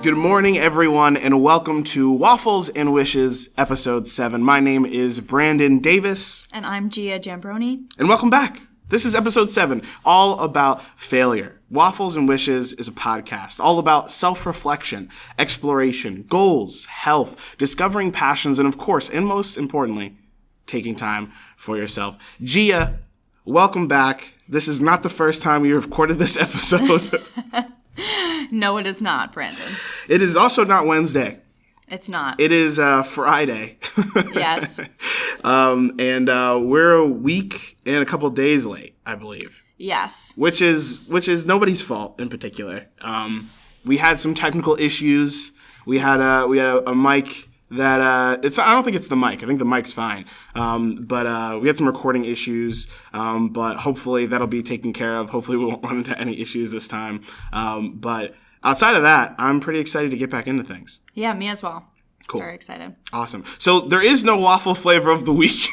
Good morning, everyone, and welcome to Waffles and Wishes, Episode 7. My name is Brandon Davis. And I'm Gia Jambroni. And welcome back. This is Episode 7, all about failure. Waffles and Wishes is a podcast all about self-reflection, exploration, goals, health, discovering passions, and of course, and most importantly, taking time for yourself. Gia, welcome back. This is not the first time we recorded this episode. No, it is not, Brandon. It is also not Wednesday. It's not. It is Friday. Yes. And we're a week and a couple days late, I believe. Yes. Which is nobody's fault in particular. We had some technical issues. We had a mic that I don't think it's the mic. I think the mic's fine. But we had some recording issues. But hopefully that'll be taken care of. Hopefully we won't run into any issues this time. But outside of that, I'm pretty excited to get back into things. Yeah, me as well. Cool. Very excited. Awesome. So there is no waffle flavor of the week.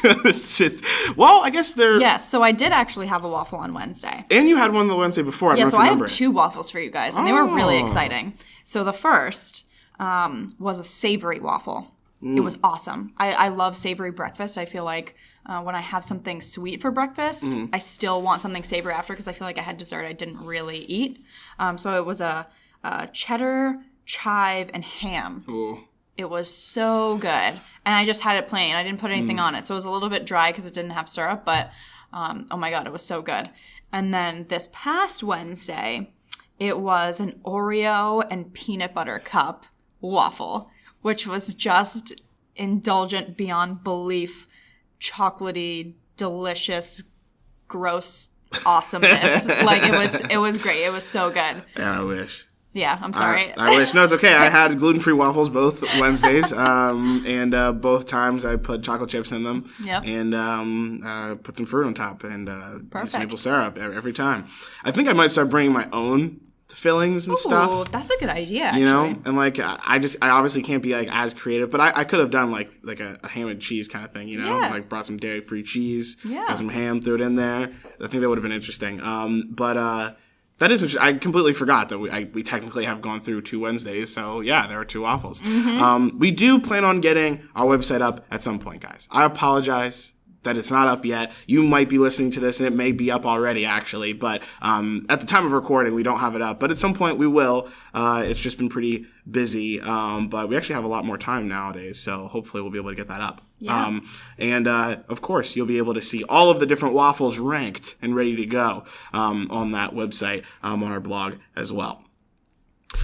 Well, I guess there... Yes, so I did actually have a waffle on Wednesday. And you had one the Wednesday before. I don't know if you remember. I have two waffles for you guys, and they were really exciting. So the first was a savory waffle. It was awesome. I love savory breakfast. I feel like when I have something sweet for breakfast, I still want something savory after because I feel like I had dessert I didn't really eat. So it was a cheddar, chive, and ham. Ooh. It was so good. And I just had it plain. I didn't put anything on it. So it was a little bit dry because it didn't have syrup. But, oh my God, it was so good. And then this past Wednesday, it was an Oreo and peanut butter cup waffle, which was just indulgent beyond belief, chocolatey, delicious, gross awesomeness. Like, it was great. It was so good. Yeah, I wish. Yeah, I'm sorry. I wish. No, it's okay. I had gluten-free waffles both Wednesdays, and both times I put chocolate chips in them. Yep. And put some fruit on top and some maple syrup every time. I think I might start bringing my own fillings and stuff. Oh, that's a good idea, actually. You know? And, like, I obviously can't be, like, as creative, but I could have done, like a ham and cheese kind of thing, you know? Yeah. Like, brought some dairy-free cheese, yeah. got some ham, threw it in there. I think that would have been interesting. That is interesting. I completely forgot that we technically have gone through 2 Wednesdays, so yeah, there are 2 waffles. Mm-hmm. We do plan on getting our website up at some point, guys. I apologize that it's not up yet. You might be listening to this and it may be up already, actually, but at the time of recording, we don't have it up. But at some point, we will. It's just been pretty busy, but we actually have a lot more time nowadays, so hopefully we'll be able to get that up. Yeah. And of course, you'll be able to see all of the different waffles ranked and ready to go on that website, on our blog as well.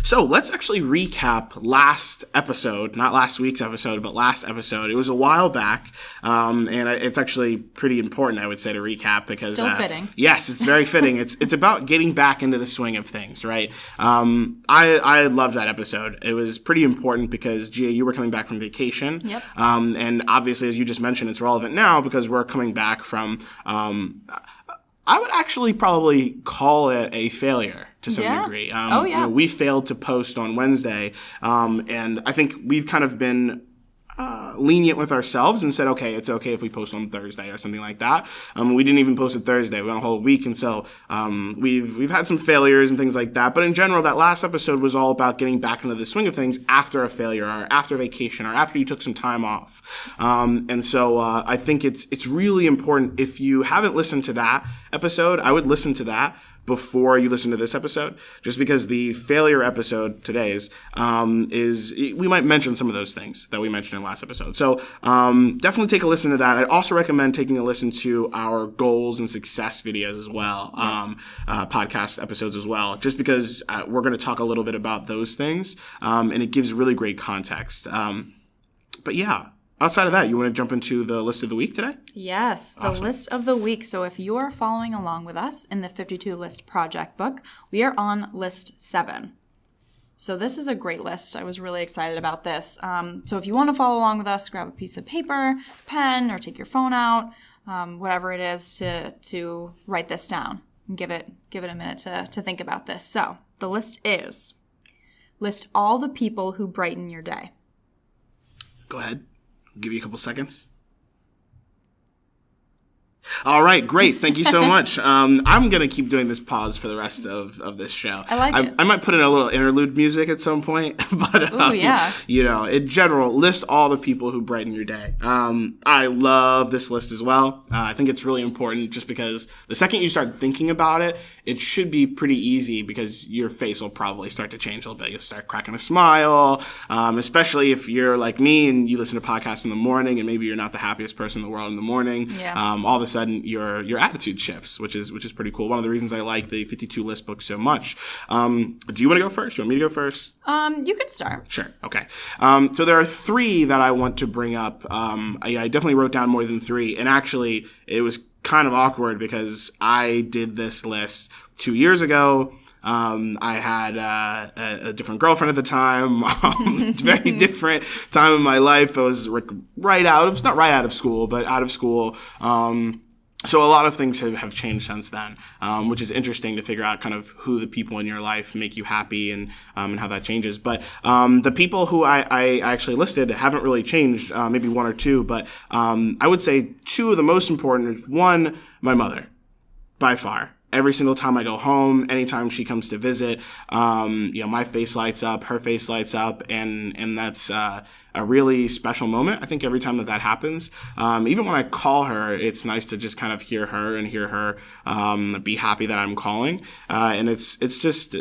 So let's actually recap last episode, not last week's episode, but last episode. It was a while back, and it's actually pretty important, I would say, to recap because still fitting. Yes, it's very fitting. It's about getting back into the swing of things, right? I loved that episode. It was pretty important because Gia, you were coming back from vacation. Yep. And obviously, as you just mentioned, it's relevant now because we're coming back from. I would actually probably call it a failure to some degree. Oh, yeah. You know, we failed to post on Wednesday, and I think we've kind of been lenient with ourselves and said, okay, it's okay if we post on Thursday or something like that. We didn't even post it Thursday. We went a whole week, and so we've had some failures and things like that. But in general, that last episode was all about getting back into the swing of things after a failure or after vacation or after you took some time off. And so I think it's really important. If you haven't listened to that episode, I would listen to that before you listen to this episode, just because the failure episode today's is we might mention some of those things that we mentioned in last episode. So definitely take a listen to that. I'd also recommend taking a listen to our goals and success videos as well, podcast episodes as well, just because we're going to talk a little bit about those things, and it gives really great context. But yeah. Outside of that, you want to jump into the list of the week today? Yes, the list of the week. So if you are following along with us in the 52 List Project book, we are on list 7. So this is a great list. I was really excited about this. So if you want to follow along with us, grab a piece of paper, pen, or take your phone out, whatever it is to write this down and give it a minute to think about this. So the list is, list all the people who brighten your day. Go ahead. I'll give you a couple seconds. All right, great. Thank you so much. I'm going to keep doing this pause for the rest of this show. I like it. I might put in a little interlude music at some point. But, Ooh, yeah. In general, list all the people who brighten your day. I love this list as well. I think it's really important just because the second you start thinking about it, it should be pretty easy because your face will probably start to change a little bit. You'll start cracking a smile, especially if you're like me and you listen to podcasts in the morning and maybe you're not the happiest person in the world in the morning. Yeah. All of a sudden your attitude shifts, which is pretty cool. One of the reasons I like the 52 list book so much. Do you want to go first? Do you want me to go first? You can start. Sure. Okay. So there are three that I want to bring up. I definitely wrote down more than three, and actually it was kind of awkward because I did this list 2 years ago. I had a different girlfriend at the time, very different time in my life. I was not right out of school, but out of school. So a lot of things have changed since then, which is interesting to figure out kind of who the people in your life make you happy and how that changes. But the people who I actually listed haven't really changed, maybe one or two, but I would say two of the most important. One, my mother, by far. Every single time I go home, anytime she comes to visit, my face lights up, her face lights up, and that's a really special moment. I think every time that happens, even when I call her, it's nice to just kind of hear her be happy that I'm calling, and it's just.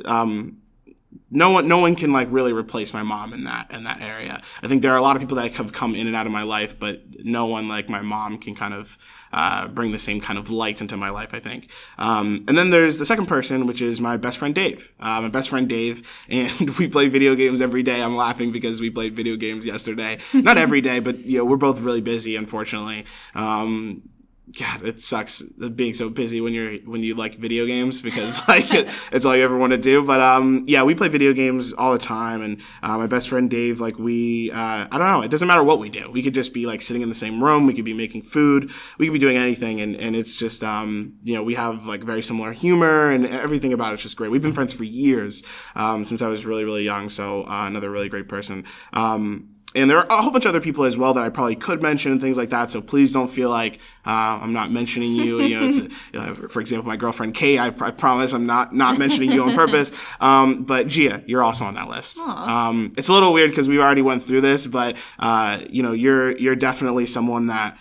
No one can like really replace my mom in that area. I think there are a lot of people that have come in and out of my life, but no one like my mom can kind of bring the same kind of light into my life, I think. And then there's the second person, which is my best friend Dave. My best friend Dave, and we play video games every day. I'm laughing because we played video games yesterday. Not every day, but we're both really busy, unfortunately. God, it sucks being so busy when you like video games because like it's all you ever want to do. But we play video games all the time, and my best friend Dave, like we I don't know, it doesn't matter what we do. We could just be like sitting in the same room, we could be making food, we could be doing anything, and it's just we have like very similar humor and everything about it's just great. We've been friends for years, since I was really, really young, so another really great person. And there are a whole bunch of other people as well that I probably could mention and things like that. So please don't feel like I'm not mentioning you. For example, my girlfriend Kay, I promise I'm not mentioning you on purpose. But Gia, you're also on that list. It's a little weird because we already went through this, but you're definitely someone that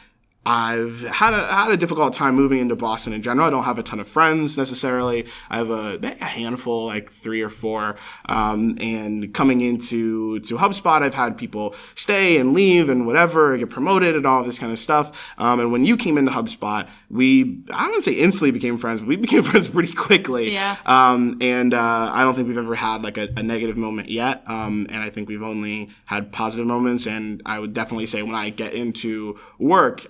I've had a difficult time moving into Boston in general. I don't have a ton of friends necessarily. I have a handful, like 3 or 4. And coming into HubSpot, I've had people stay and leave and whatever, get promoted and all this kind of stuff. And when you came into HubSpot, I wouldn't say instantly became friends, but we became friends pretty quickly. Yeah. And I don't think we've ever had like a negative moment yet. And I think we've only had positive moments. And I would definitely say when I get into work,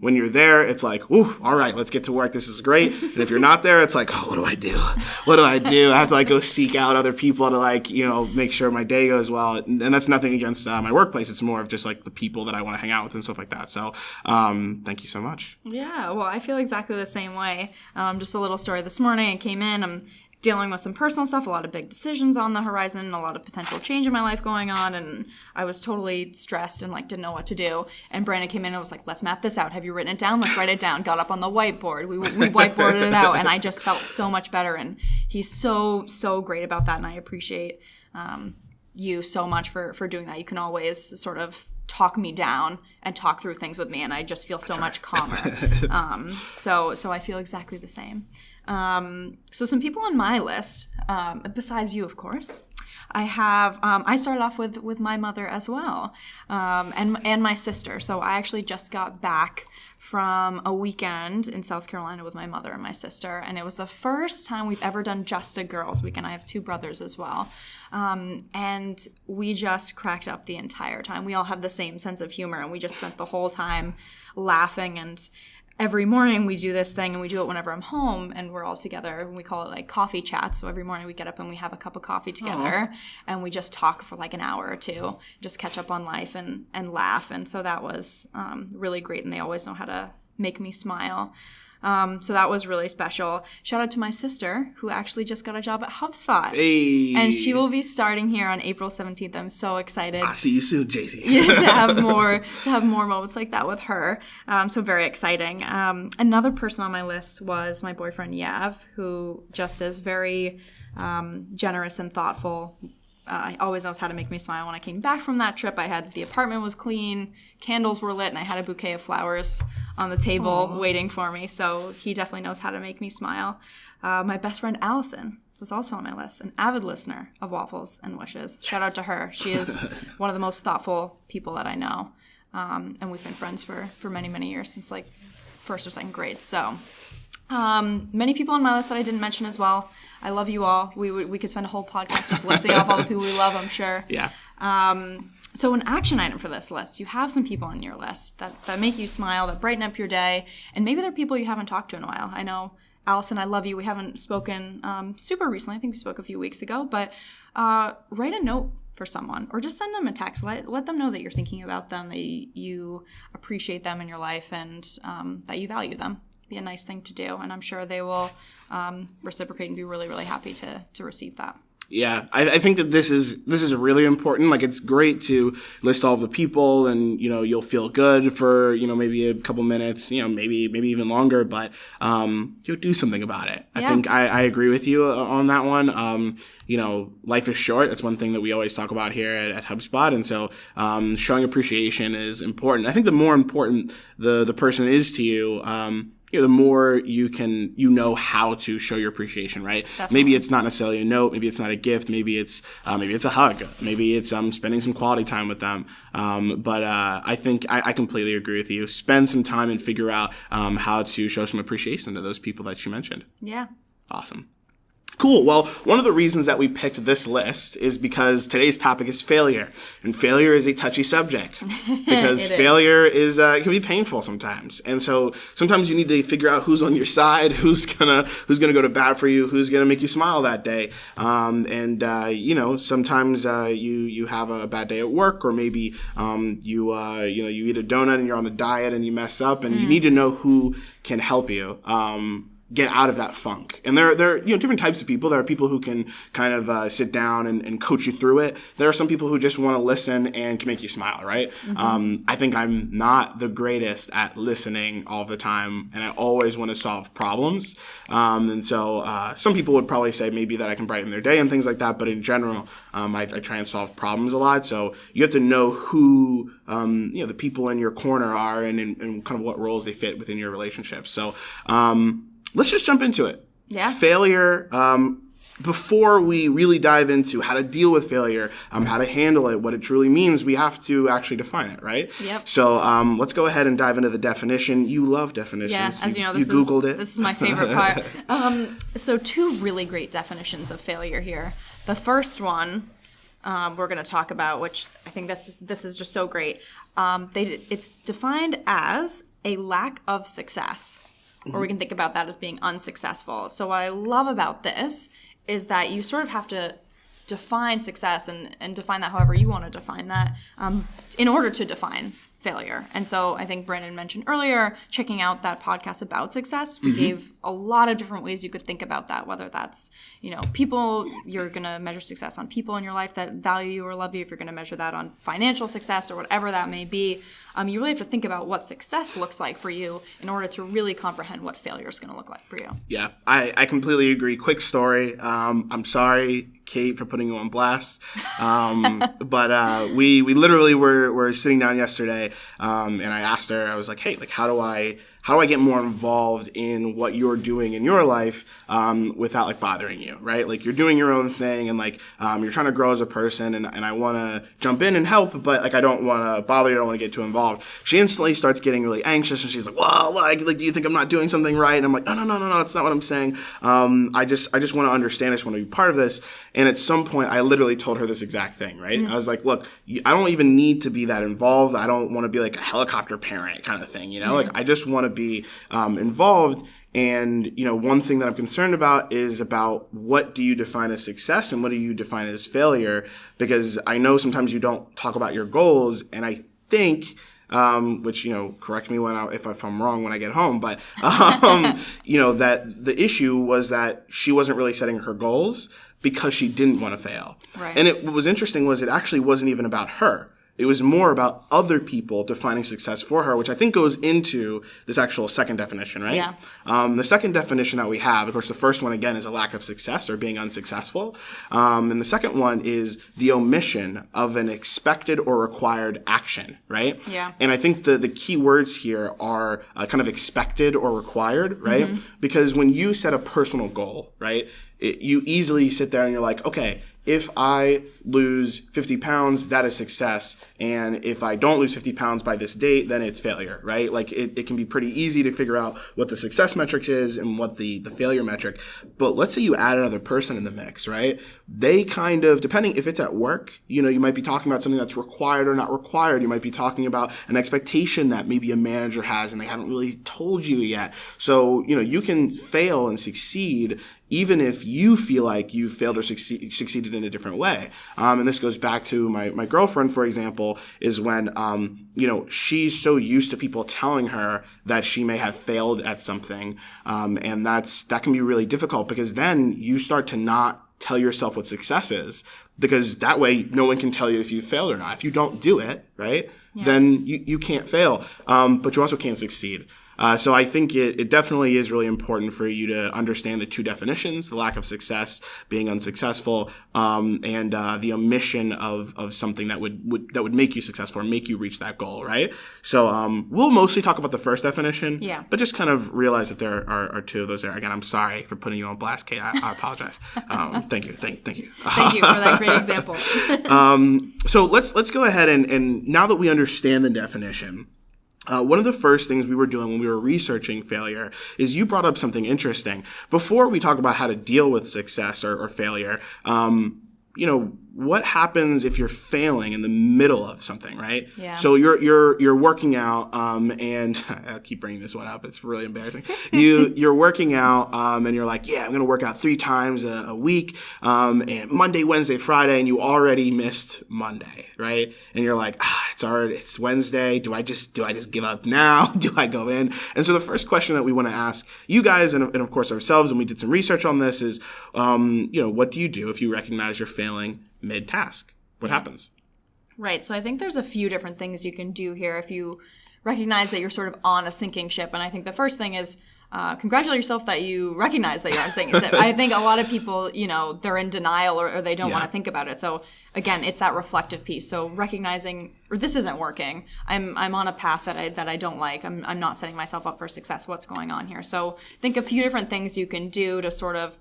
when you're there, it's like, ooh, all right, let's get to work. This is great. And if you're not there, it's like, oh, what do I do? What do I do? I have to like go seek out other people to like, make sure my day goes well. And that's nothing against my workplace. It's more of just like the people that I want to hang out with and stuff like that. So thank you so much. Yeah, well, I feel exactly the same way. Just a little story this morning. I came in, I'm dealing with some personal stuff, a lot of big decisions on the horizon, a lot of potential change in my life going on, and I was totally stressed and like didn't know what to do. And Brandon came in and was like, let's map this out. Have you written it down? Let's write it down. Got up on the whiteboard. We whiteboarded it out, and I just felt so much better. And he's so great about that, and I appreciate you so much for doing that. You can always sort of talk me down and talk through things with me, and I just feel so much calmer. So I feel exactly the same. So some people on my list, besides you, of course, I have, I started off with my mother as well, and my sister. So I actually just got back from a weekend in South Carolina with my mother and my sister, and it was the first time we've ever done just a girls' weekend. I have 2 brothers as well, and we just cracked up the entire time. We all have the same sense of humor, and we just spent the whole time laughing. And every morning we do this thing, and we do it whenever I'm home and we're all together, and we call it like coffee chats. So every morning we get up and we have a cup of coffee together. Aww. And we just talk for like an hour or 2, just catch up on life and laugh. And so that was really great, and they always know how to make me smile. So that was really special. Shout out to my sister, who actually just got a job at HubSpot. Hey. And she will be starting here on April 17th. I'm so excited. I'll see you soon, JC. to have more moments like that with her. So very exciting. Another person on my list was my boyfriend Yav, who just is very generous and thoughtful. He always knows how to make me smile. When I came back from that trip, the apartment was clean, candles were lit, and I had a bouquet of flowers on the table waiting for me. So he definitely knows how to make me smile. My best friend Allison was also on my list, an avid listener of Waffles and Wishes. Shout out to her. She is one of the most thoughtful people that I know. And we've been friends for many, many years, since like first or second grade. So many people on my list that I didn't mention as well. I love you all. We could spend a whole podcast just listing off all the people we love, I'm sure. Yeah. So an action item for this list, you have some people on your list that make you smile, that brighten up your day, and maybe they're people you haven't talked to in a while. I know, Allison, I love you. We haven't spoken super recently. I think we spoke a few weeks ago, but write a note for someone, or just send them a text. Let them know that you're thinking about them, that you appreciate them in your life, and that you value them. Be a nice thing to do, and I'm sure they will reciprocate and be really, really happy to receive that. Yeah, I think that this is really important. Like, it's great to list all of the people, and you'll feel good for maybe a couple minutes, maybe even longer, but you'll do something about it. Yeah. I think I agree with you on that one. Life is short. That's one thing that we always talk about here at HubSpot, and so showing appreciation is important. I think the more important the person is to you, the more you know how to show your appreciation, right? Definitely. Maybe it's not necessarily a note, maybe it's not a gift, maybe it's a hug, maybe it's spending some quality time with them. But I think I completely agree with you. Spend some time and figure out how to show some appreciation to those people that you mentioned. Yeah. Awesome. Cool. Well, one of the reasons that we picked this list is because today's topic is failure, and failure is a touchy subject because failure is can be painful sometimes, and so sometimes you need to figure out who's on your side, who's gonna go to bat for you, who's gonna make you smile that day, sometimes you have a bad day at work, or maybe you eat a donut and you're on a diet and you mess up, and you need to know who can help you get out of that funk. And there are different types of people. There are people who can kind of sit down and coach you through it. There are some people who just want to listen and can make you smile, right? Mm-hmm. I think I'm not the greatest at listening all the time, and I always want to solve problems. And so some people would probably say maybe that I can brighten their day and things like that, but in general, I try and solve problems a lot. So you have to know who the people in your corner are, and kind of what roles they fit within your relationship. So let's just jump into it. Yeah. Failure. Before we really dive into how to deal with failure, how to handle it, what it truly means, we have to actually define it, right? Yep. So let's go ahead and dive into the definition. You love definitions. Yeah, as you know, you Googled it. This is my favorite part. So two really great definitions of failure here. The first one we're going to talk about, which I think this is just so great. It's defined as a lack of success. Or we can think about that as being unsuccessful. So what I love about this is that you sort of have to define success and define that however you want to define that in order to define failure. And so I think Brandon mentioned earlier, checking out that podcast about success, we gave a lot of different ways you could think about that, whether that's, people, you're going to measure success on people in your life that value you or love you, if you're going to measure that on financial success or whatever that may be. You really have to think about what success looks like for you in order to really comprehend what failure is going to look like for you. Yeah, I completely agree. Quick story. I'm sorry, Kate, for putting you on blast. But we literally were sitting down yesterday, and I asked her, I was like, hey, like, how do I get more involved in what you're doing in your life without like bothering you, right? Like, you're doing your own thing, and like you're trying to grow as a person, and I want to jump in and help, but like I don't want to bother you, I don't want to get too involved. She instantly starts getting really anxious, and she's like, well, like do you think I'm not doing something right? And I'm like, no, that's not what I'm saying. I just want to understand, I just want to be part of this. And at some point, I literally told her this exact thing, right? I was like, look, I don't even need to be that involved. I don't want to be like a helicopter parent kind of thing, like I just want to be involved. And, one thing that I'm concerned about is about what do you define as success and what do you define as failure? Because I know sometimes you don't talk about your goals, and I think which, correct me if I'm wrong when I get home, but, that the issue was that she wasn't really setting her goals because she didn't want to fail. Right. And what was interesting was it actually wasn't even about her. It was more about other people defining success for her, which I think goes into this actual second definition, right? Yeah. The second definition that we have, of course, the first one, again, is a lack of success or being unsuccessful. And the second one is the omission of an expected or required action, right? Yeah. And I think the key words here are kind of expected or required, right? Mm-hmm. Because when you set a personal goal, right, you easily sit there and you're like, okay, if I lose 50 pounds, that is success. And if I don't lose 50 pounds by this date, then it's failure, right? Like it can be pretty easy to figure out what the success metric is and what the failure metric. But let's say you add another person in the mix, right? They kind of, depending if it's at work, you might be talking about something that's required or not required. You might be talking about an expectation that maybe a manager has and they haven't really told you yet. So, you can fail and succeed even if you feel like you failed or succeeded in a different way. And this goes back to my girlfriend, for example, is when, she's so used to people telling her that she may have failed at something. And that can be really difficult because then you start to not tell yourself what success is, because that way no one can tell you if you failed or not. If you don't do it, right, then you can't fail, but you also can't succeed. So I think it definitely is really important for you to understand the two definitions: the lack of success, being unsuccessful, and the omission of something that would make you successful or make you reach that goal, right? So we'll mostly talk about the first definition, but just kind of realize that there are two of those there. Again, I'm sorry for putting you on blast, Kate. I apologize. Thank you. Thank you. Thank you for that great example. So let's go ahead and now that we understand the definition, one of the first things we were doing when we were researching failure is you brought up something interesting. Before we talk about how to deal with success or failure, what happens if you're failing in the middle of something, right? Yeah. So you're working out, and I keep bringing this one up. It's really embarrassing. You're working out, and you're like, I'm going to work out 3 times a week, and Monday, Wednesday, Friday, and you already missed Monday, right? And you're like, it's Wednesday. Do I just give up now? Do I go in? And so the first question that we want to ask you guys, and of course ourselves, and we did some research on this, is, what do you do if you recognize you're failing mid-task? What happens? Right. So I think there's a few different things you can do here if you recognize that you're sort of on a sinking ship. And I think the first thing is congratulate yourself that you recognize that you're on a sinking ship. I think a lot of people, they're in denial or they don't want to think about it. So again, it's that reflective piece. So recognizing, or this isn't working. I'm on a path that I don't like. I'm not setting myself up for success. What's going on here? So I think a few different things you can do to sort of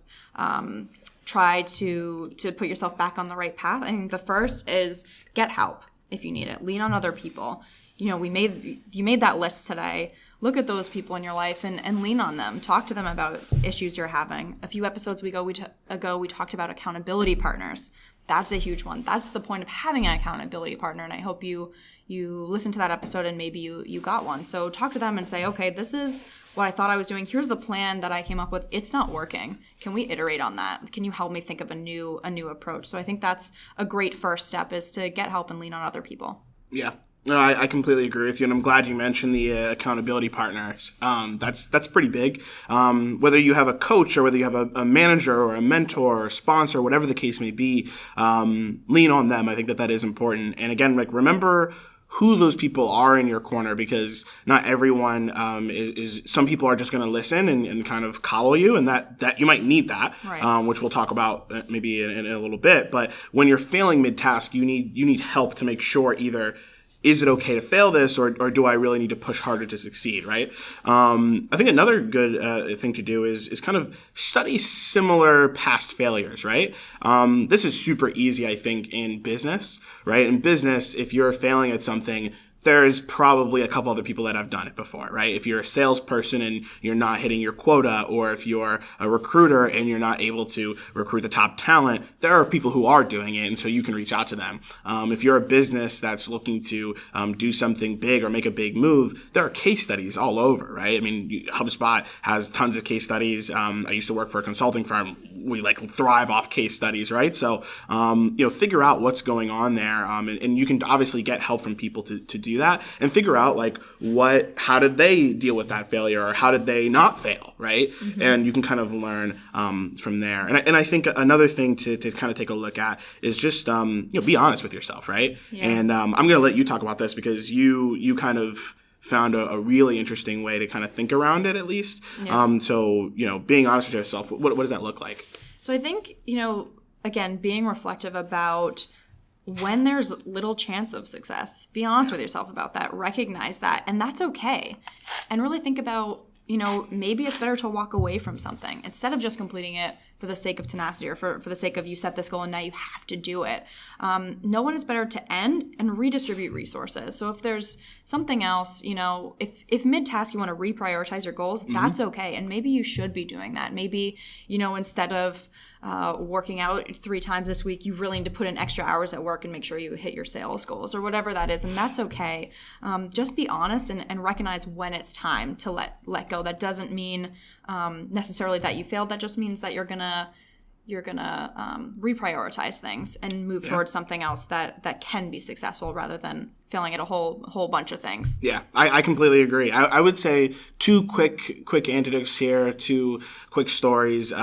try to put yourself back on the right path. I think the first is get help if you need it. Lean on other people. You made that list today. Look at those people in your life and lean on them. Talk to them about issues you're having. A few episodes ago, we talked about accountability partners. That's a huge one. That's the point of having an accountability partner. And I hope you listened to that episode and maybe you got one. So talk to them and say, okay, this is what I thought I was doing. Here's the plan that I came up with. It's not working. Can we iterate on that? Can you help me think of a new approach? So I think that's a great first step, is to get help and lean on other people. Yeah. No, I completely agree with you, and I'm glad you mentioned the accountability partners. That's pretty big. Whether you have a coach or whether you have a manager or a mentor or a sponsor, whatever the case may be, lean on them. I think that is important. And again, remember who those people are in your corner, because not everyone is. Some people are just going to listen and kind of coddle you, and that you might need that, right. Which we'll talk about maybe in a little bit. But when you're failing mid-task, you need help to make sure either, is it okay to fail this, or do I really need to push harder to succeed, right? I think another good thing to do is kind of study similar past failures, right? This is super easy, I think, in business, right? In business, if you're failing at something, there's probably a couple other people that have done it before, right? If you're a salesperson and you're not hitting your quota, or if you're a recruiter and you're not able to recruit the top talent, there are people who are doing it, and so you can reach out to them. If you're a business that's looking to do something big or make a big move, there are case studies all over, right? I mean, HubSpot has tons of case studies. I used to work for a consulting firm. we like thrive off case studies, right? So, figure out what's going on there. And you can obviously get help from people to do that, and figure out like how did they deal with that failure, or how did they not fail, right? Mm-hmm. And you can kind of learn from there. And I think another thing to kind of take a look at is just, be honest with yourself, right? Yeah. And I'm going to let you talk about this because you kind of found a really interesting way to kind of think around it, at least. Yeah. So, being honest with yourself, what does that look like? So I think, again, being reflective about when there's little chance of success, be honest with yourself about that, recognize that, and that's okay. And really think about, maybe it's better to walk away from something instead of just completing it for the sake of tenacity, or for the sake of you set this goal and now you have to do it. No one is better to end and redistribute resources. So if there's something else, if mid-task you want to reprioritize your goals, that's okay. And maybe you should be doing that. Maybe, instead of working out 3 times this week, you really need to put in extra hours at work and make sure you hit your sales goals or whatever that is. And that's okay. Just be honest and recognize when it's time to let go. That doesn't mean necessarily that you failed. That just means that you're gonna reprioritize things and move towards something else that can be successful rather than failing at a whole bunch of things. Yeah, I completely agree. I would say 2 quick antidotes here, 2 quick stories.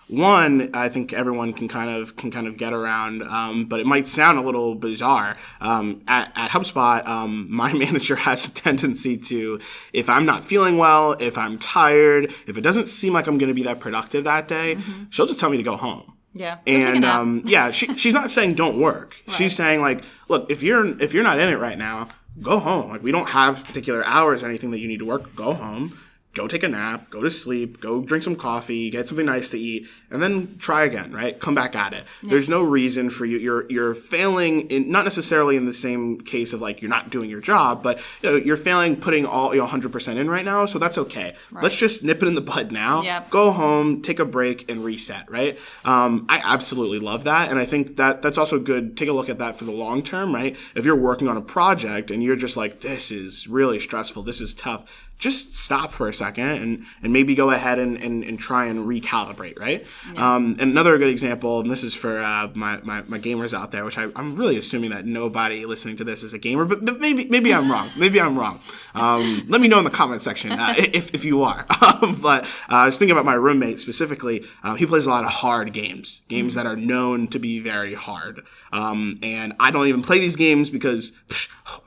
One, I think everyone can kind of get around, but it might sound a little bizarre. At HubSpot, my manager has a tendency to, if I'm not feeling well, if I'm tired, if it doesn't seem like I'm going to be that productive that day, she'll just tell me to go home. Yeah. And she's not saying don't work. Right. She's saying like, look, if you're not in it right now, go home. Like, we don't have particular hours or anything that you need to work. Go home. Go take a nap, go to sleep, go drink some coffee, get something nice to eat, and then try again, right? Come back at it. Yeah. There's no reason for you. You're failing in, not necessarily in the same case of like you're not doing your job, but you're failing putting all 100% in right now, so that's okay. Right. Let's just nip it in the bud now. Yep. Go home, take a break, and reset, right? I absolutely love that, and I think that's also good. Take a look at that for the long term, right? If you're working on a project and you're just like, this is really stressful, this is tough, just stop for a second and maybe go ahead and try and recalibrate, right? Yeah. And another good example, and this is for my gamers out there, which I'm really assuming that nobody listening to this is a gamer, but maybe I'm wrong. Maybe I'm wrong. Let me know in the comment section if you are. But I was thinking about my roommate specifically. He plays a lot of hard games that are known to be very hard. And I don't even play these games because,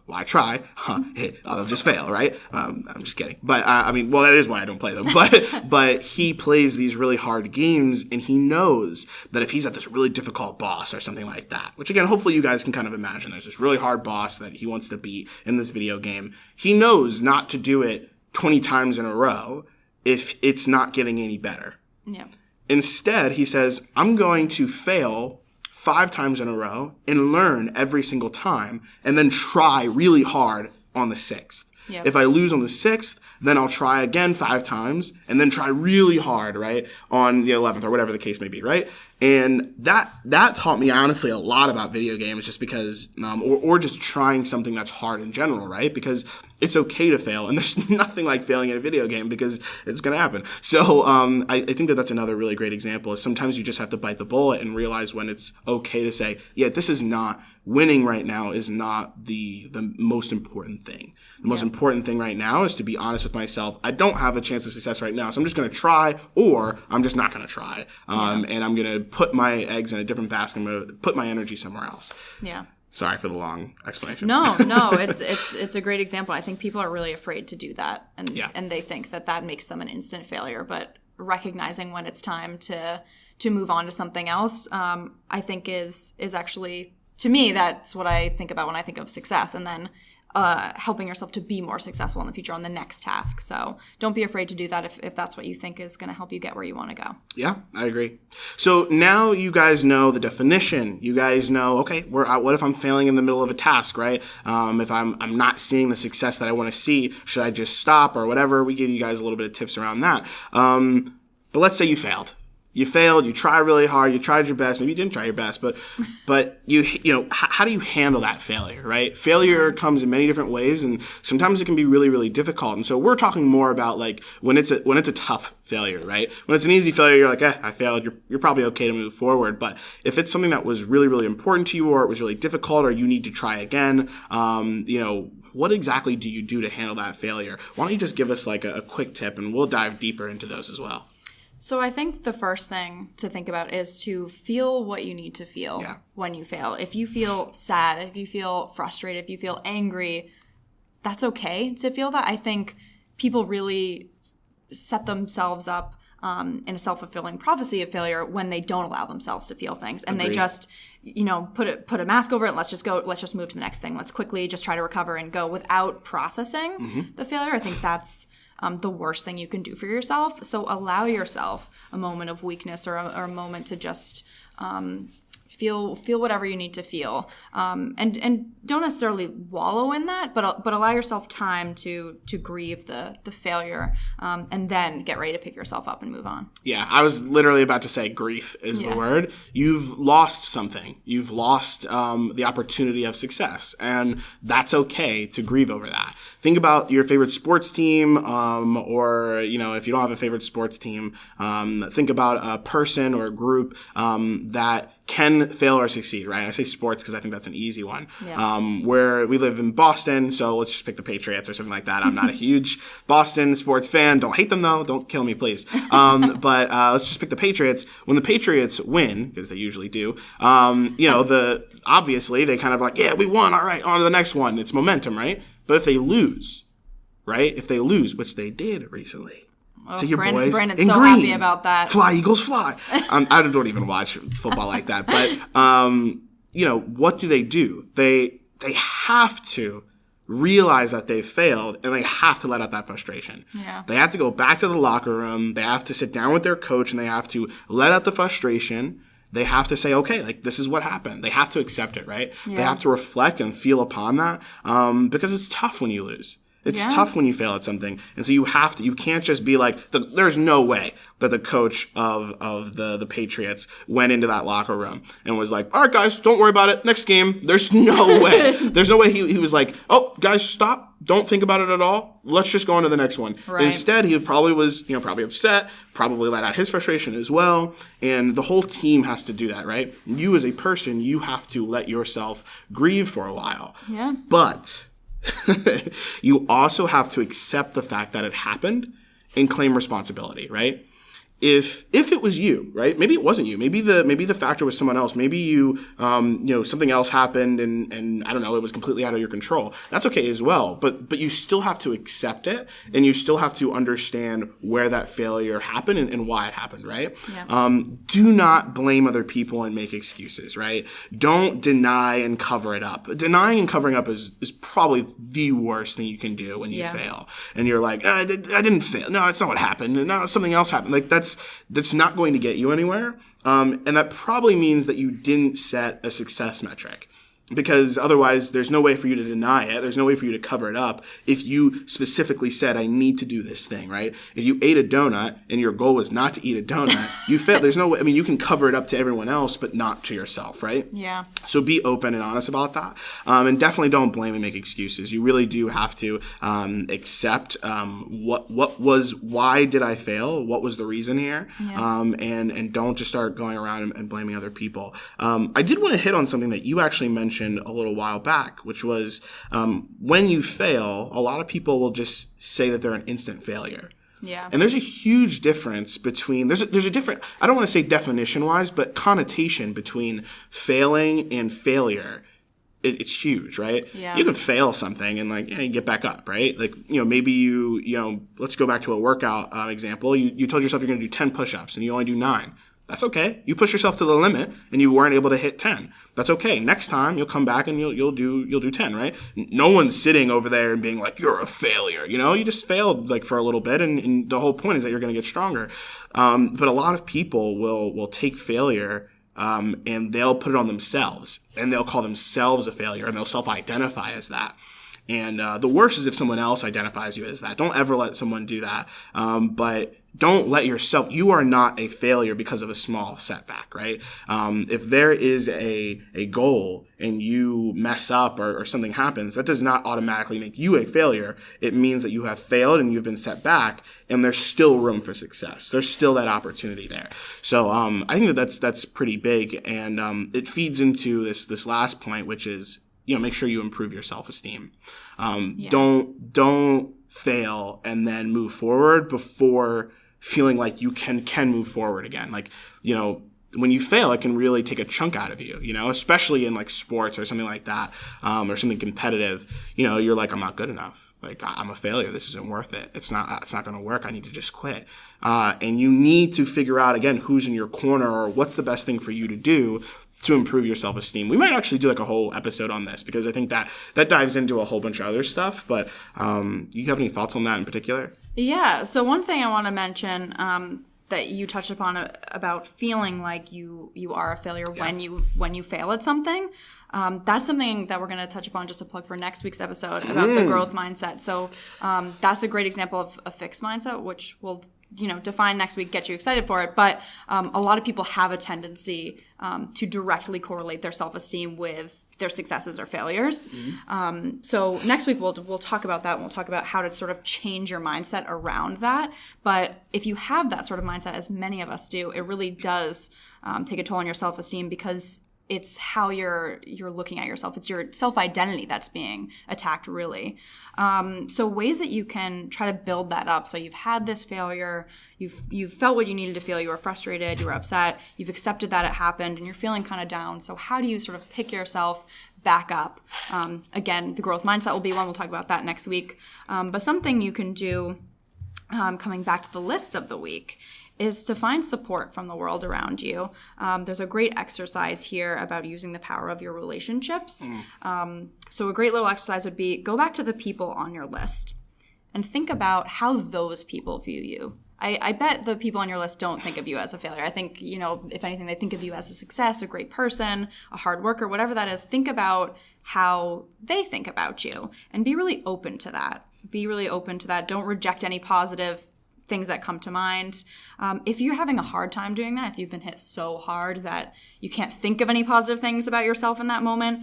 I try. I'll just fail, right? I'm just kidding. But, that is why I don't play them. But he plays these really hard games, and he knows that if he's at this really difficult boss or something like that, which again, hopefully you guys can kind of imagine, there's this really hard boss that he wants to beat in this video game. He knows not to do it 20 times in a row if it's not getting any better. Yeah. Instead, he says, I'm going to fail 5 times in a row and learn every single time and then try really hard on the 6th. Yep. If I lose on the 6th, then I'll try again 5 times and then try really hard, right, on the 11th or whatever the case may be, right? And that taught me honestly a lot about video games, just because, or just trying something that's hard in general, right? Because it's okay to fail, and there's nothing like failing in a video game because it's going to happen. So I think that's another really great example, is sometimes you just have to bite the bullet and realize when it's okay to say, yeah, this is not, winning right now is not the most important thing. The most important thing right now is to be honest with myself. I don't have a chance of success right now, so I'm just going to try, or I'm just not going to try. And I'm going to put my eggs in a different basket. I'm going to put my energy somewhere else. Yeah. Sorry for the long explanation. No, it's a great example. I think people are really afraid to do that, and they think that makes them an instant failure. But recognizing when it's time to move on to something else, I think is actually, to me, that's what I think about when I think of success, and then helping yourself to be more successful in the future on the next task. So don't be afraid to do that if that's what you think is going to help you get where you want to go. Yeah, I agree. So now you guys know the definition. You guys know, okay, what if I'm failing in the middle of a task, right? If I'm not seeing the success that I want to see, should I just stop or whatever? We give you guys a little bit of tips around that. But let's say you failed. You failed. You tried really hard. You tried your best. Maybe you didn't try your best, but how do you handle that failure, right? Failure comes in many different ways, and sometimes it can be really, really difficult. And so we're talking more about like when it's a tough failure, right? When it's an easy failure, you're like, I failed. You're probably okay to move forward. But if it's something that was really, really important to you, or it was really difficult, or you need to try again, what exactly do you do to handle that failure? Why don't you just give us like a quick tip, and we'll dive deeper into those as well. So I think the first thing to think about is to feel what you need to feel when you fail. If you feel sad, if you feel frustrated, if you feel angry, that's okay to feel that. I think people really set themselves up in a self-fulfilling prophecy of failure when they don't allow themselves to feel things. And Agreed. They just, put a mask over it. Let's just move to the next thing. Let's quickly just try to recover and go without processing the failure. I think that's the worst thing you can do for yourself. So allow yourself a moment of weakness or a moment to just feel whatever you need to feel, and don't necessarily wallow in that, but allow yourself time to grieve the failure, and then get ready to pick yourself up and move on. Yeah, I was literally about to say grief is the word. You've lost something. You've lost the opportunity of success, and that's okay to grieve over that. Think about your favorite sports team, or if you don't have a favorite sports team, think about a person or a group that can fail or succeed, right? I say sports because I think that's an easy one. Yeah. Where we live in Boston, so let's just pick the Patriots or something like that. I'm not a huge Boston sports fan. Don't hate them, though. Don't kill me, please. But let's just pick the Patriots. When the Patriots win, because they usually do, obviously they kind of like, yeah, we won. All right, on to the next one. It's momentum, right? But if they lose, right? If they lose, which they did recently, to your boys Brandon's in so green. happy about that. Fly, Eagles, fly. I don't even watch football like that. But, what do? They have to realize that they failed, and they have to let out that frustration. Yeah. They have to go back to the locker room. They have to sit down with their coach, and they have to let out the frustration. They have to say, okay, like, this is what happened. They have to accept it, right? Yeah. They have to reflect and feel upon that, because it's tough when you lose. It's tough when you fail at something. And so you can't just be like, there's no way that the coach of the Patriots went into that locker room and was like, all right, guys, don't worry about it. Next game. There's no way. There's no way he was like, oh, guys, stop. Don't think about it at all. Let's just go on to the next one. Right. Instead, he probably was, probably upset, probably let out his frustration as well. And the whole team has to do that, right? You as a person, you have to let yourself grieve for a while. Yeah. But you also have to accept the fact that it happened and claim responsibility, right? If it was you, right? Maybe it wasn't you. Maybe the factor was someone else. Maybe you, something else happened and I don't know, it was completely out of your control. That's okay as well. But you still have to accept it, and you still have to understand where that failure happened and why it happened, right? Yeah. Do not blame other people and make excuses, right? Don't deny and cover it up. Denying and covering up is probably the worst thing you can do when you fail. And you're like, I didn't fail. No, that's not what happened. No, something else happened. Like, that's not going to get you anywhere. And that probably means that you didn't set a success metric. Because otherwise, there's no way for you to deny it. There's no way for you to cover it up if you specifically said, I need to do this thing, right? If you ate a donut and your goal was not to eat a donut, you failed. There's no way. I mean, you can cover it up to everyone else, but not to yourself, right? Yeah. So be open and honest about that. And definitely don't blame and make excuses. You really do have to accept why did I fail? What was the reason here? Yeah. And don't just start going around and blaming other people. I did want to hit on something that you actually mentioned a little while back, which was when you fail, a lot of people will just say that they're an instant failure. Yeah. And there's a huge difference between, there's a different, I don't want to say definition-wise, but connotation between failing and failure. It's huge, right? Yeah. You can fail something and you get back up, right? Like, maybe you let's go back to a workout example. You told yourself you're going to do 10 push-ups and you only do 9. That's okay. You push yourself to the limit and you weren't able to hit 10. That's okay. Next time you'll come back and you'll do 10, right? No one's sitting over there and being like, you're a failure. You just failed for a little bit, and the whole point is that you're going to get stronger. But a lot of people will take failure and they'll put it on themselves, and they'll call themselves a failure, and they'll self-identify as that. And the worst is if someone else identifies you as that. Don't ever let someone do that. But don't let yourself, you are not a failure because of a small setback, right? If there is a goal and you mess up or something happens, that does not automatically make you a failure. It means that you have failed and you've been set back, and there's still room for success. There's still that opportunity there. So I think that's pretty big, and it feeds into this last point, which is, make sure you improve your self-esteem. Don't fail and then move forward before feeling like you can move forward again. Like, when you fail, it can really take a chunk out of you, especially in like sports or something like that, or something competitive. You're like, I'm not good enough. Like, I'm a failure. This isn't worth it. It's not going to work. I need to just quit. And you need to figure out, again, who's in your corner or what's the best thing for you to do to improve your self-esteem. We might actually do like a whole episode on this, because I think that dives into a whole bunch of other stuff. But you have any thoughts on that in particular? Yeah. So one thing I want to mention that you touched upon about feeling like you are a failure when you fail at something. That's something that we're going to touch upon, just a plug for next week's episode about the growth mindset. So that's a great example of a fixed mindset, which we'll define next week, get you excited for it. But a lot of people have a tendency to directly correlate their self-esteem with their successes or failures. So next week we'll talk about that, and we'll talk about how to sort of change your mindset around that. But if you have that sort of mindset, as many of us do, it really does take a toll on your self-esteem, because it's how you're looking at yourself. It's your self-identity that's being attacked, really. So ways that you can try to build that up. So you've had this failure, you've felt what you needed to feel, you were frustrated, you were upset, you've accepted that it happened, and you're feeling kind of down. So how do you sort of pick yourself back up? Again, the growth mindset will be one. We'll talk about that next week. But something you can do, coming back to the list of the week, is to find support from the world around you. There's a great exercise here about using the power of your relationships. So a great little exercise would be, go back to the people on your list and think about how those people view you. I bet the people on your list don't think of you as a failure. I think, if anything, they think of you as a success, a great person, a hard worker, whatever that is. Think about how they think about you and be really open to that. Don't reject any positive things that come to mind. If you're having a hard time doing that, if you've been hit so hard that you can't think of any positive things about yourself in that moment,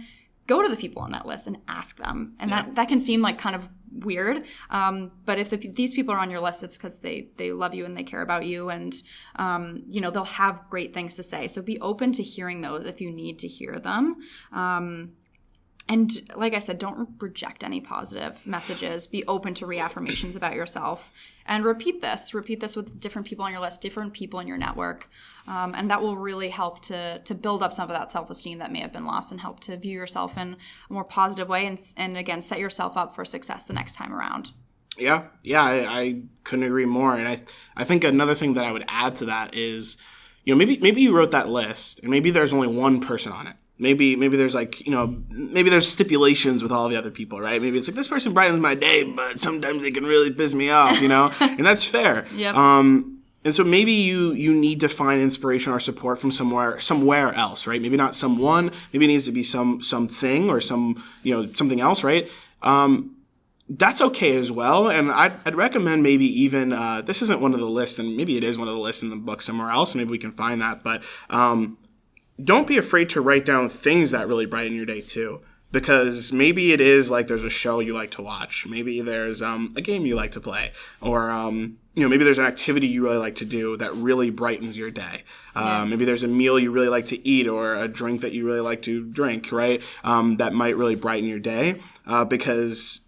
go to the people on that list and ask them. And that can seem like kind of weird. But if these people are on your list, it's because they love you and they care about you, and they'll have great things to say. So be open to hearing those if you need to hear them. And like I said, don't reject any positive messages. Be open to reaffirmations about yourself, and repeat this with different people on your list, different people in your network. And that will really help to build up some of that self-esteem that may have been lost, and help to view yourself in a more positive way, and again, set yourself up for success the next time around. Yeah, I couldn't agree more. And I think another thing that I would add to that is, maybe you wrote that list and maybe there's only one person on it. Maybe there's maybe there's stipulations with all the other people, right? Maybe it's like, this person brightens my day, but sometimes they can really piss me off, and that's fair. Yep. And so maybe you need to find inspiration or support from somewhere else, right? Maybe not someone, maybe it needs to be something or something else, right? That's okay as well. And I'd recommend maybe even, this isn't one of the lists, and maybe it is one of the lists in the book somewhere else, maybe we can find that, but don't be afraid to write down things that really brighten your day too. Because maybe it is like there's a show you like to watch. Maybe there's a game you like to play. Or, maybe there's an activity you really like to do that really brightens your day. Maybe there's a meal you really like to eat, or a drink that you really like to drink, right? That might really brighten your day. Because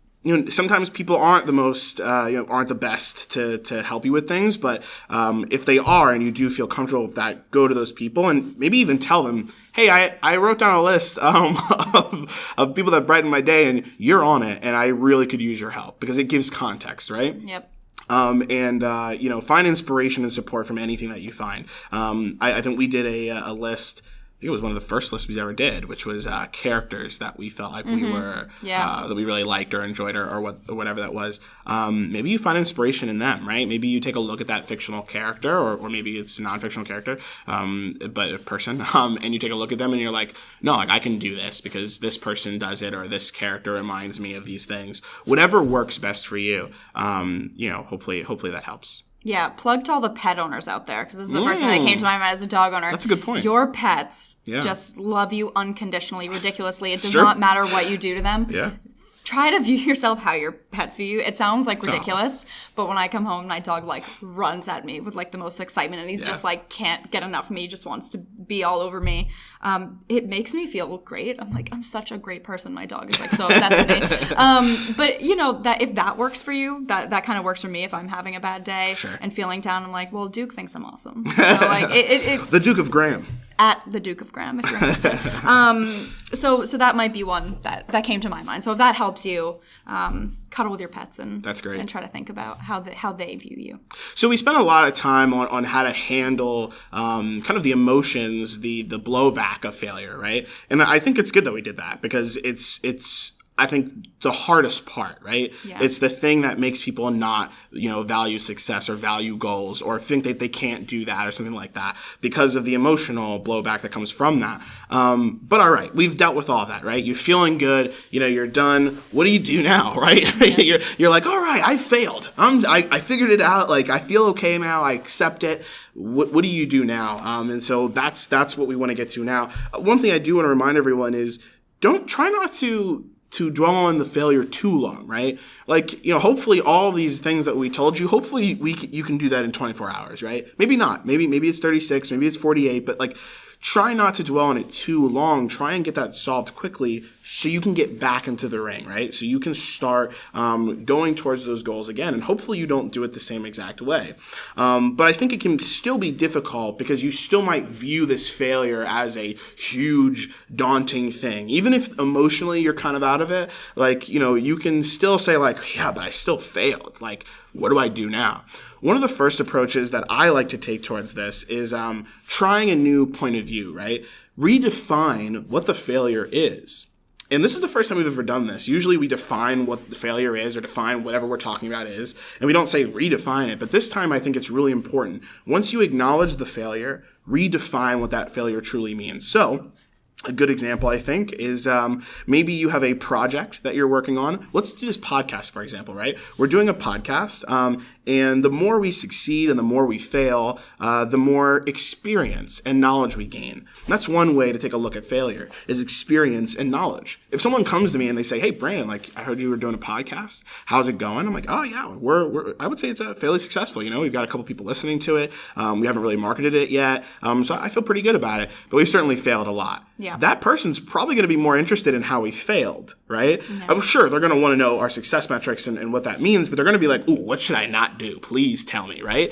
sometimes people aren't the most, aren't the best to help you with things. But if they are, and you do feel comfortable with that, go to those people and maybe even tell them, hey, I wrote down a list of people that brighten my day, and you're on it, and I really could use your help, because it gives context, right? Yep. Find inspiration and support from anything that you find. I think we did a list. I think it was one of the first lists we ever did, which was characters that we felt like we were that we really liked or enjoyed, or whatever that was. Maybe you find inspiration in them, right? Maybe you take a look at that fictional character, or maybe it's a non-fictional character, but a person, and you take a look at them and you're like, no, like, I can do this because this person does it, or this character reminds me of these things. Whatever works best for you, hopefully that helps. Yeah, plug to all the pet owners out there, because this is the first thing that came to my mind as a dog owner. That's a good point. Your pets just love you unconditionally, ridiculously. It does Sure. not matter what you do to them. Yeah. Try to view yourself how your pets view you. It sounds like ridiculous, but when I come home, my dog like runs at me with like the most excitement, and he's just like can't get enough of me. He just wants to be all over me. It makes me feel great. I'm like, I'm such a great person. My dog is like so obsessed with me. But you know that if that works for you, that kind of works for me. If I'm having a bad day and feeling down, I'm like, well, Duke thinks I'm awesome. So like the Duke of Graham. At the Duke of Graham, if you're interested. So that might be one that came to my mind. So if that helps you, cuddle with your pets and that's great. And try to think about how they view you. So we spent a lot of time on how to handle kind of the emotions, the blowback of failure, right? And I think it's good that we did that, because it's I think the hardest part, right? Yeah. It's the thing that makes people not, value success or value goals or think that they can't do that or something like that because of the emotional blowback that comes from that. But all right, we've dealt with all that, right? You're feeling good, you're done. What do you do now, right? Yeah. you're like, all right, I failed. I figured it out. Like, I feel okay now. I accept it. What do you do now? And so that's what we want to get to now. One thing I do want to remind everyone is try not to dwell on the failure too long, right? Like, hopefully all of these things that we told you, hopefully you can do that in 24 hours, right? Maybe not. Maybe it's 36, maybe it's 48, but like, try not to dwell on it too long. Try and get that solved quickly so you can get back into the ring, right? So you can start going towards those goals again, and hopefully you don't do it the same exact way. But I think it can still be difficult because you still might view this failure as a huge, daunting thing. Even if emotionally you're kind of out of it, like, you can still say like, yeah, but I still failed. Like, what do I do now? One of the first approaches that I like to take towards this is trying a new point of view, right? Redefine what the failure is. And this is the first time we've ever done this. Usually we define what the failure is or define whatever we're talking about is, and we don't say redefine it. But this time I think it's really important. Once you acknowledge the failure, redefine what that failure truly means. So a good example, I think, is maybe you have a project that you're working on. Let's do this podcast, for example, right? We're doing a podcast, and the more we succeed and the more we fail, the more experience and knowledge we gain. And that's one way to take a look at failure, is experience and knowledge. If someone comes to me and they say, hey, Brandon, like, I heard you were doing a podcast. How's it going? I'm like, oh, yeah, I would say it's fairly successful. We've got a couple people listening to it. We haven't really marketed it yet. So I feel pretty good about it. But we've certainly failed a lot. Yeah. That person's probably going to be more interested in how we failed, right? Yeah. I'm sure they're going to want to know our success metrics and what that means, but they're going to be like, ooh, what should I not do? Please tell me, right?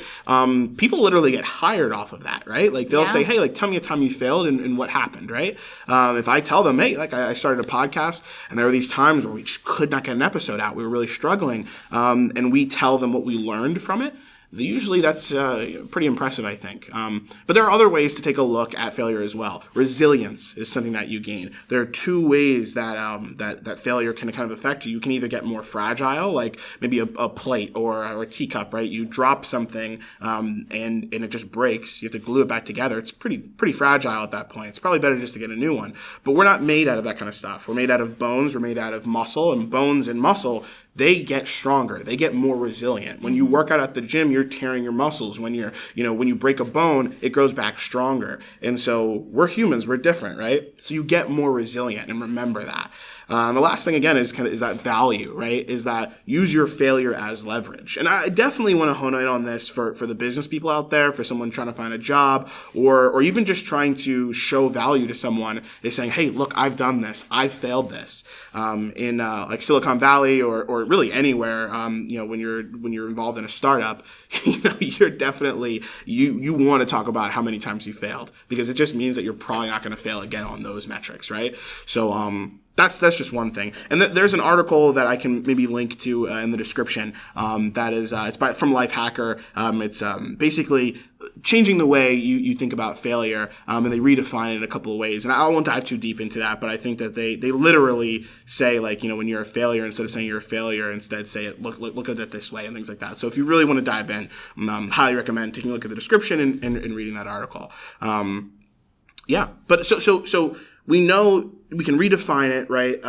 People literally get hired off of that, right? Like, they'll say, hey, like, tell me a time you failed and what happened, right? If I tell them, hey, like, I started a podcast and there were these times where we just could not get an episode out. We were really struggling. And we tell them what we learned from it. Usually that's pretty impressive, I think. But there are other ways to take a look at failure as well. Resilience is something that you gain. There are two ways that failure can kind of affect you. You can either get more fragile, like maybe a plate or a teacup, right? You drop something and it just breaks. You have to glue it back together. It's pretty fragile at that point. It's probably better just to get a new one. But we're not made out of that kind of stuff. We're made out of bones. We're made out of muscle, and bones and muscle, they get stronger. They get more resilient. When you work out at the gym, you're tearing your muscles. When when you break a bone, it grows back stronger. And so we're humans. We're different, right? So you get more resilient, and remember that. And the last thing, again, is that value, right? Is that use your failure as leverage. And I definitely want to hone in on this for the business people out there, for someone trying to find a job, or even just trying to show value to someone, is saying, hey, look, I've done this. I've failed this. In like Silicon Valley or really anywhere, when you're involved in a startup, you're definitely, you want to talk about how many times you failed, because it just means that you're probably not going to fail again on those metrics, right? So, that's just one thing. And there's an article that I can maybe link to in the description. That is, it's from Lifehacker. It's basically changing the way you think about failure, and they redefine it in a couple of ways. And I won't dive too deep into that, but I think that they literally say, like, when you're a failure, instead of saying you're a failure, instead say it, look at it this way, and things like that. So if you really want to dive in, highly recommend taking a look at the description and reading that article. Yeah, but so we know we can redefine it, right?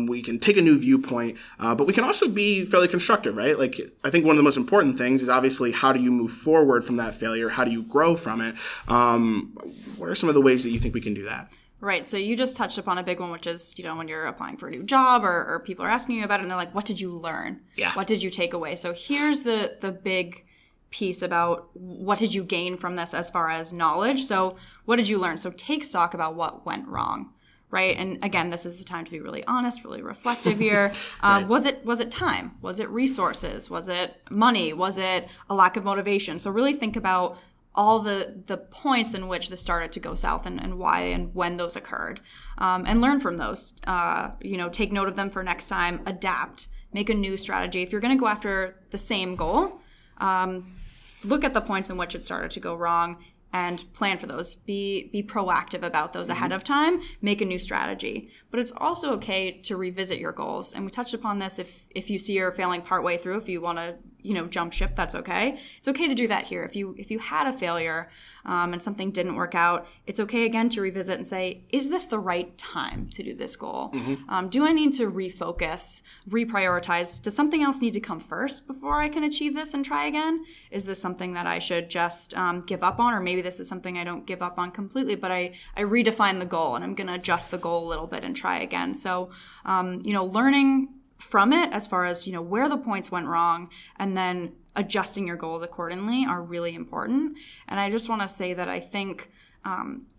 We can take a new viewpoint, but we can also be fairly constructive, right? Like, I think one of the most important things is obviously how do you move forward from that failure? How do you grow from it? What are some of the ways that you think we can do that? Right. So you just touched upon a big one, which is, when you're applying for a new job or people are asking you about it and they're like, what did you learn? Yeah. What did you take away? So here's the big piece about what did you gain from this as far as knowledge. So what did you learn? So take stock about what went wrong, right? And again, this is a time to be really honest, really reflective here. Right. Was it time? Was it resources? Was it money? Was it a lack of motivation? So really think about all the points in which this started to go south and why and when those occurred, and learn from those. Take note of them for next time, adapt, make a new strategy. If you're going to go after the same goal, look at the points in which it started to go wrong and plan for those. Be proactive about those ahead of time. Make a new strategy. But it's also okay to revisit your goals. And we touched upon this. If you see you're failing partway through, if you want to jump ship, that's okay. It's okay to do that here. If you had a failure and something didn't work out, it's okay again to revisit and say, is this the right time to do this goal? Mm-hmm. Do I need to refocus, reprioritize? Does something else need to come first before I can achieve this and try again? Is this something that I should just give up on? Or maybe this is something I don't give up on completely, but I redefine the goal and I'm going to adjust the goal a little bit and try again. So, learning from it as far as, where the points went wrong and then adjusting your goals accordingly are really important. And I just want to say that I think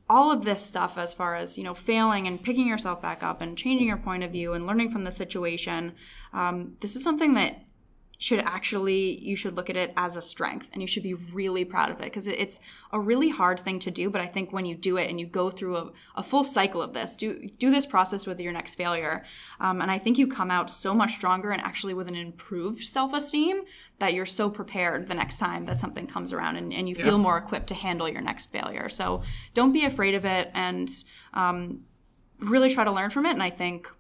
all of this stuff as far as, failing and picking yourself back up and changing your point of view and learning from the situation, this is something that you should look at it as a strength and you should be really proud of it because it's a really hard thing to do. But I think when you do it and you go through a full cycle of this, do this process with your next failure. And I think you come out so much stronger and actually with an improved self-esteem that you're so prepared the next time that something comes around and you feel more equipped to handle your next failure. So don't be afraid of it and really try to learn from it. And I think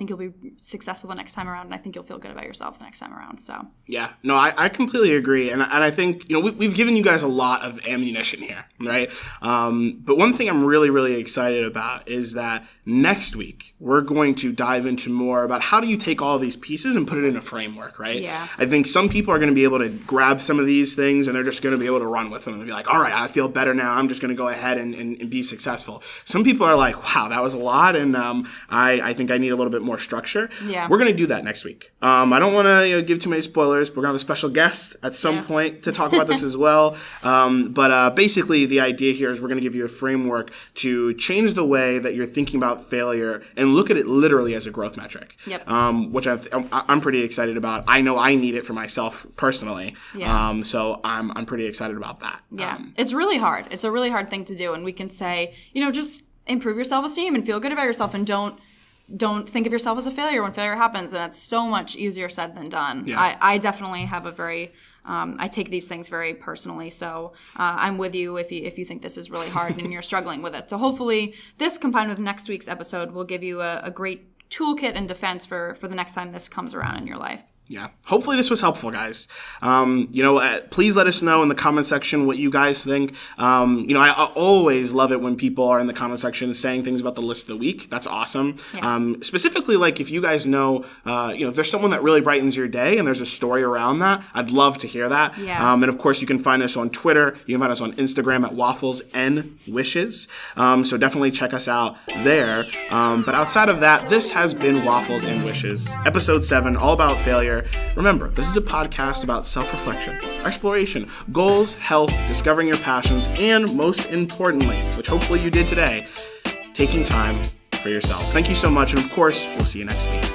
you'll be successful the next time around, and I think you'll feel good about yourself the next time around. So yeah, no, I completely agree, and I think we've given you guys a lot of ammunition here, right? But one thing I'm really, really excited about is that next week we're going to dive into more about how do you take all of these pieces and put it in a framework, right? Yeah. I think some people are going to be able to grab some of these things and they're just going to be able to run with them and be like, all right, I feel better now. I'm just going to go ahead and be successful. Some people are like, wow, that was a lot, and I think I need a little bit more structure. Yeah. We're going to do that next week. I don't want to give too many spoilers, but we're going to have a special guest at some point to talk about this as well. But basically, the idea here is we're going to give you a framework to change the way that you're thinking about failure and look at it literally as a growth metric. Yep. Which I'm pretty excited about. I know I need it for myself personally. Yeah. So I'm pretty excited about that. Yeah. It's really hard. It's a really hard thing to do, and we can say, just improve your self-esteem and feel good about yourself, and don't think of yourself as a failure when failure happens, and it's so much easier said than done. Yeah. I definitely have a very I take these things very personally, so I'm with you if you think this is really hard and you're struggling with it. So hopefully this combined with next week's episode will give you a great toolkit and defense for the next time this comes around in your life. Yeah. Hopefully this was helpful, guys. Please let us know in the comment section what you guys think. I always love it when people are in the comment section saying things about the list of the week. That's awesome. Yeah. Specifically, like if you guys know, if there's someone that really brightens your day and there's a story around that, I'd love to hear that. Yeah. And of course, you can find us on Twitter. You can find us on Instagram at waffles&wishes. So definitely check us out there. But outside of that, this has been Waffles and Wishes, episode 7, all about failure. Remember, this is a podcast about self-reflection, exploration, goals, health, discovering your passions, and most importantly, which hopefully you did today, taking time for yourself. Thank you so much, and of course, we'll see you next week.